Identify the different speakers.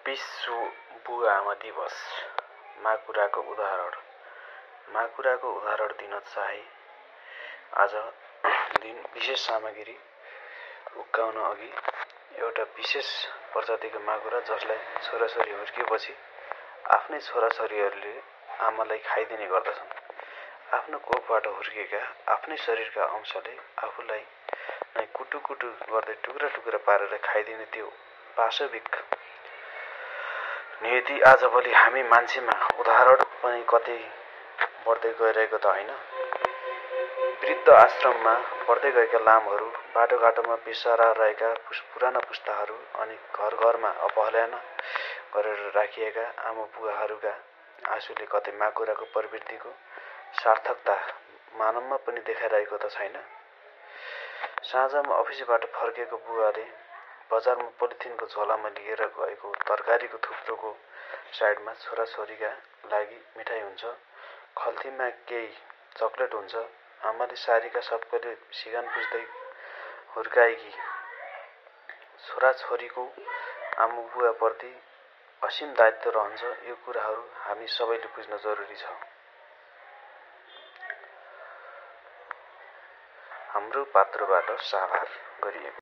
Speaker 1: विश्व बुवाआमा दिवस। माकुराको उदाहरण दिन चाहे आज दिन विशेष सामग्री उक्काउन अघि एउटा विशेष प्रजातिको माकुरा जसलाई छोराछोरी हुर्किएपछि आफ्नै छोराछोरीहरूले आमालाई खाइदिने गर्दछन्। आफ्नो कोखबाट हुर्किएका आफ्नै शरीरका अंशले आफूलाई नै कुटुकुटु गर्दै टुक्रा टुक्रा पारेर खाइदिने त्यो पाशविक नियति आजभोलि हामी मान्छेमा उदाहरण पनि कतै बढ्दै गइरहेको त होइन। वृद्ध आश्रममा बढ्दै गएका लामहरू, बाटोघाटोमा बेसहारा रहेका पुराना पुस्ताहरू अनि घर घरमा अपहल्याना गरेर राखिएका आमा बुवाहरूका आँसुले कतै माकुराको प्रवृत्तिको सार्थकता मानवमा पनि देखाइरहेको त छैन। साँझमा अफिसबाट फर्केको बुवाले बजारमा पोलिथिनको झोलामा लिएर गएको तरकारीको थुप्रोको साइडमा छोराछोरीका लागि मिठाई हुन्छ, खल्तीमा केही चकलेट हुन्छ। आमाले सारीका सबैले सिगान पुज्दै हुर्काएकी छोराछोरीको आमाबुवाप्रति असीम दायित्व रहन्छ। यो कुराहरू हामी सबैले बुझ्न जरुरी छ। हाम्रो पात्रबाट साभार गरिएको